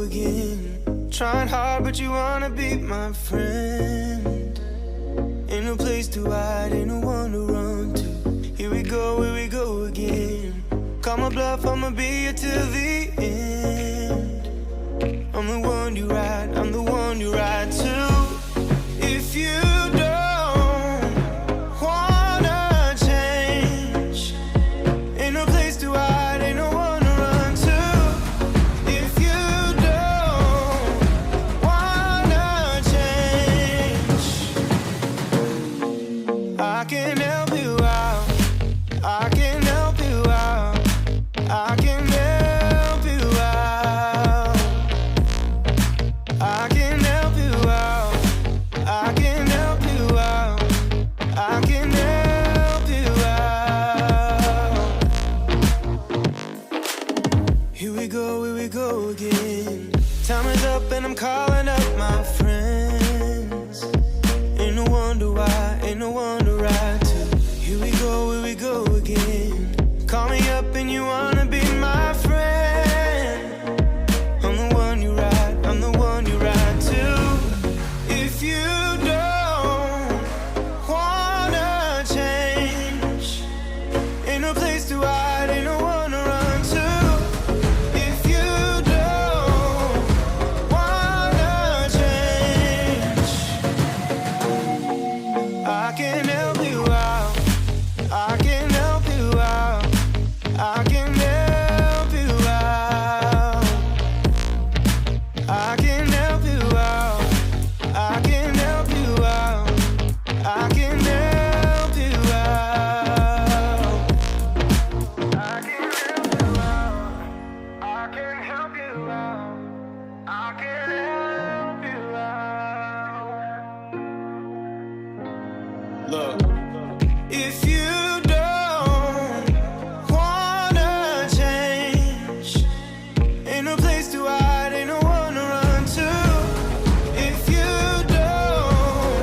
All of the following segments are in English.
go again. Trying hard, but you wanna be my friend. Ain't no place to hide, ain't no one to run to. Here we go again. Call my bluff, I'ma be here till the end. I'm the one you ride, I'm the one you ride to. If you don't wanna change, ain't no place to hide, ain't no one to run to. If you don't wanna change, I can help you out, I can help you out, I can help you out, I can help you out, I can help you out, I can help you out. Here we go again. Time is up and I'm calling up my friends. Ain't no wonder why, ain't no one to ride to. Here we go again. Call me up and you wanna be my friend. I'm the one you ride, I'm the one you ride to. If you don't wanna change, ain't no place to hide, ain't no one to run to. If you don't wanna change, I can help you out, I can help you out, I can help you out, I can help you out, I can help you out, I can help you out, I can help you out, I can help you out, I can help you out. Look, if you don't wanna change, ain't no place to hide, ain't no one to run to. If you don't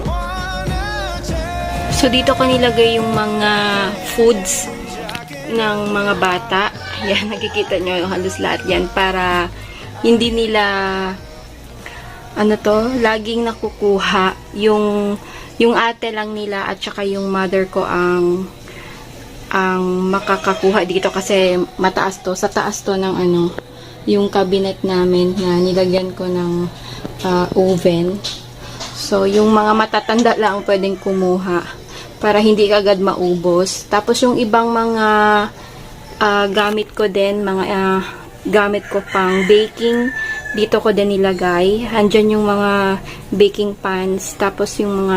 wanna change. So, dito ko nilagay yung mga foods ng mga bata. Yan, nakikita nyo halos lahat yan para hindi nila laging nakukuha yung ate lang nila at saka yung mother ko ang makakakuha dito kasi mataas to, sa taas to ng yung cabinet namin na nilagyan ko ng oven. So, yung mga matatanda lang pwedeng kumuha para hindi agad maubos. Tapos, yung ibang mga gamit ko din, mga gamit ko pang baking, dito ko din nilagay. Andyan yung mga baking pans. Tapos, yung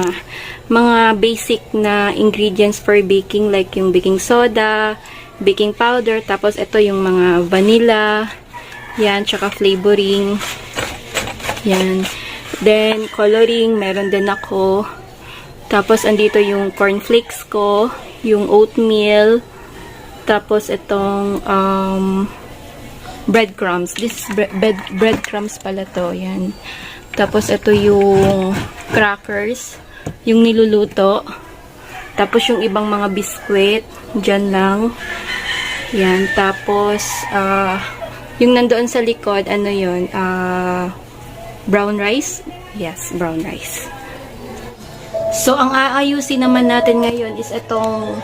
mga basic na ingredients for baking like yung baking soda, baking powder. Tapos, ito yung mga vanilla. Yan, tsaka flavoring. Yan. Then, coloring, meron din ako. Tapos, andito yung cornflakes ko, yung oatmeal, tapos itong breadcrumbs. This is breadcrumbs pala to. Yan. Tapos, ito yung crackers, yung niluluto. Tapos, yung ibang mga biskwit, dyan lang. Yan. Tapos, yung nandoon sa likod, ano yun? Brown rice? Yes, brown rice. So, ang aayusin naman natin ngayon is itong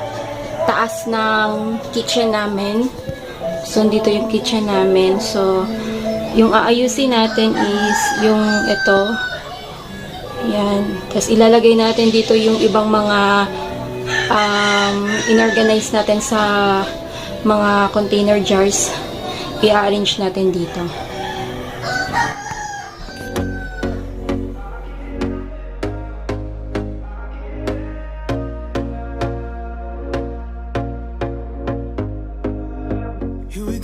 taas ng kitchen namin. So, dito yung kitchen namin. So, yung aayusin natin is yung ito. Yan. Tapos, ilalagay natin dito yung ibang mga inorganize natin sa mga container jars. I-arrange natin dito. Here we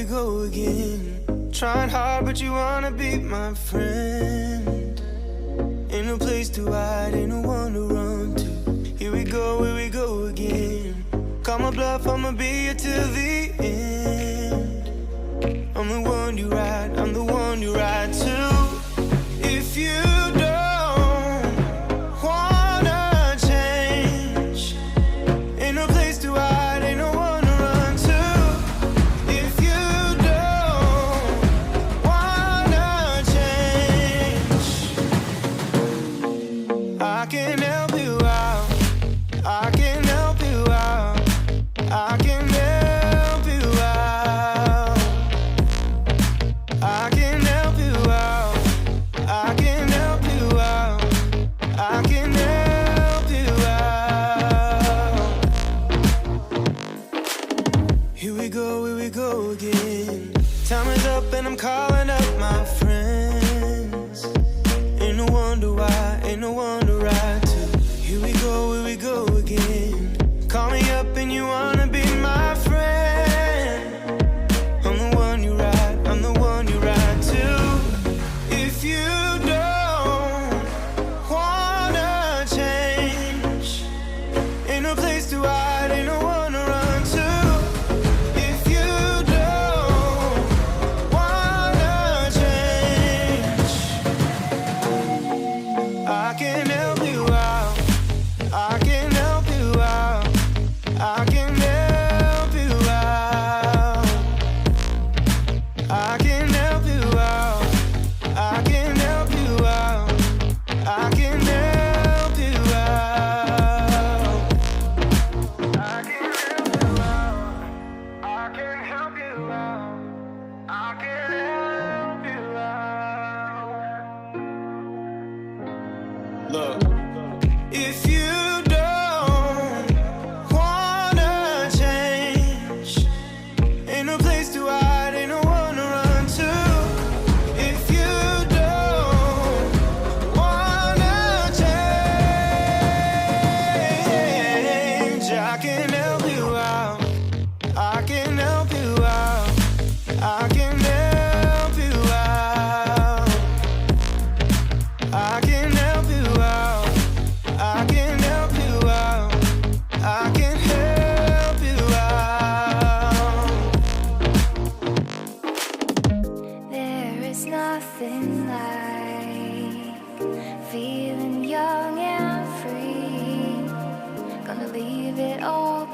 go again. Trying hard, but you wanna be my friend. Ain't no place to hide, ain't no one to run to. Here we go again. Call my bluff, I'ma be here till the end. I'm the one you ride, I'm the one you ride to. If you don't wanna change, ain't no place to hide, ain't no one to run to. If you don't wanna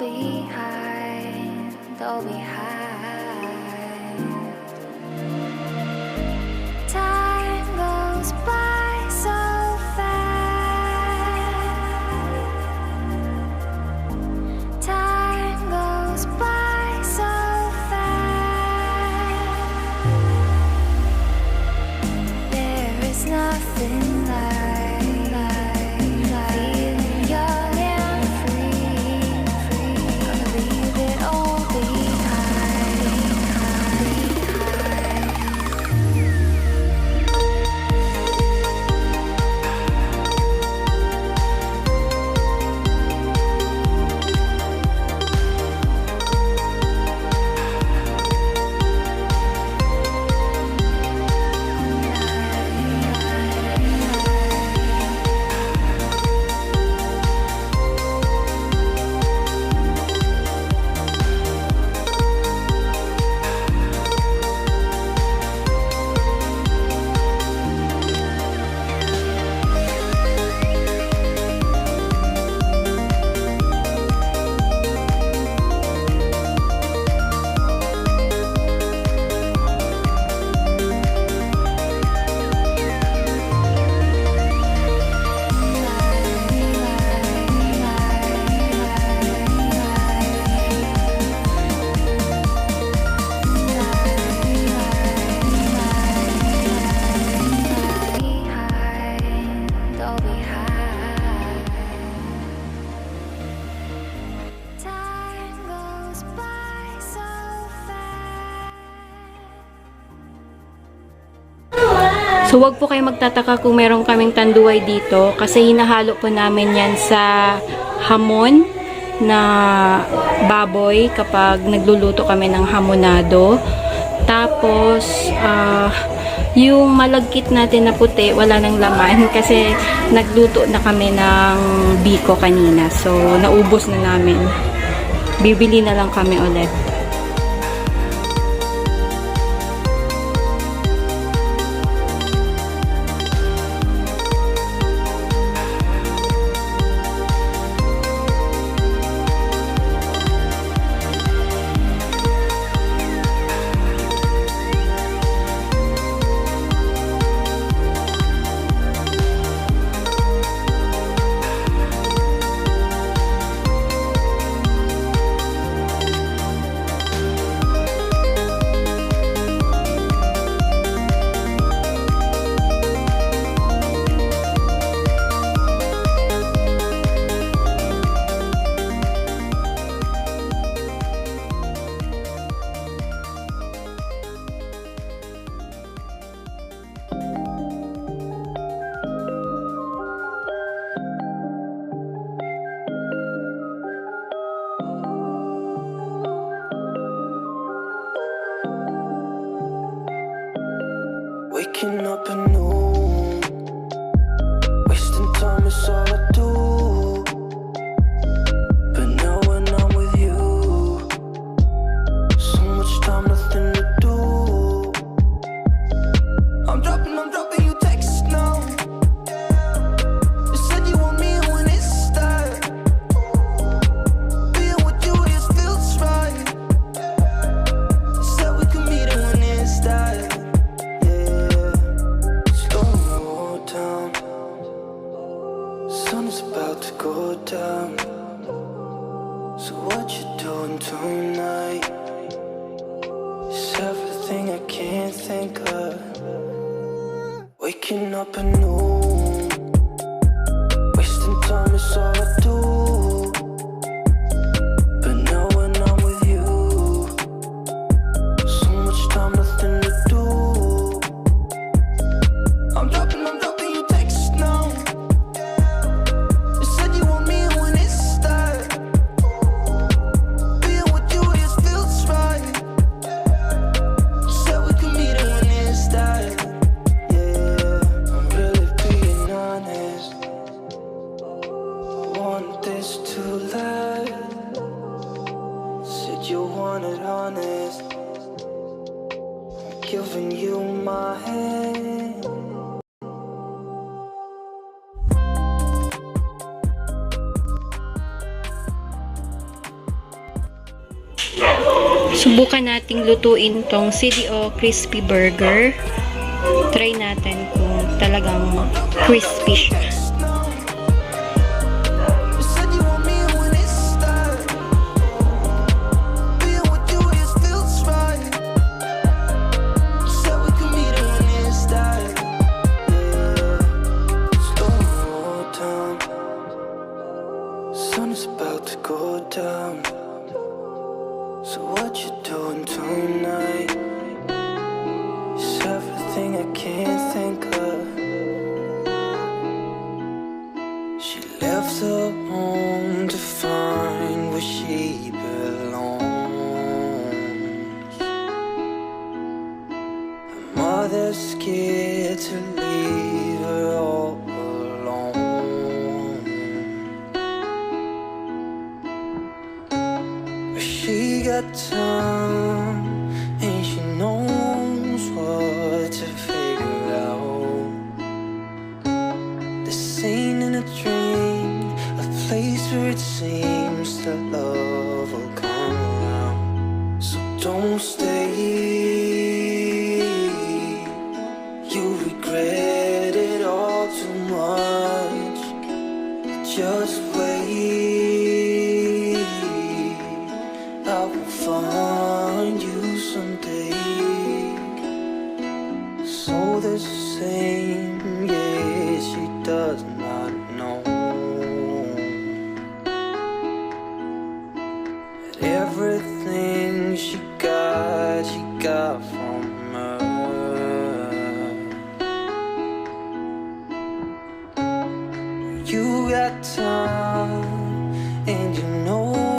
behind, all behind. Time goes by so fast. Time goes by so fast. There is nothing like feeling young and free. Gonna leave it all behind. So, wag po kayo magtataka kung meron kaming tanduay dito kasi hinahalo po namin yan sa hamon na baboy kapag nagluluto kami ng hamonado. Tapos, yung malagkit natin na puti, wala nang laman kasi nagluto na kami ng biko kanina. So, naubos na namin. Bibili na lang kami ulit. Waking up anew, wasting time is all I do. But now when I'm with you, so much time, nothing to do. I'm dropping you texts now. You said you want me when it starts. Being with you just feels right. You said we could meet it when it starts. Sun's about to go down. So what you doing tonight? It's everything I can't think of. Waking up anew, wasting time is all I do. But now when I'm with you, so much time, nothing to do. I'm dropping you texts now. Giving you my hand. Subukan nating lutuin tong CDO crispy burger. Try natin kung talagang crispy siya. You said you want me when it starts. Being with you, it feels right. You said we could meet when it starts. Slow down. Sun is about to go down. So what you doing tonight? It's everything I can't think of. She left her home to find where she belongs. Her mother's scared to leave her all alone. But she got time, and she knows what to figure out. This ain't in a dream, a place where it seems that love will come around. So don't stay, you regret it all too much. Just wait, I will find you someday. So the same, yeah, she does not know that everything she got from her. You got time, and you know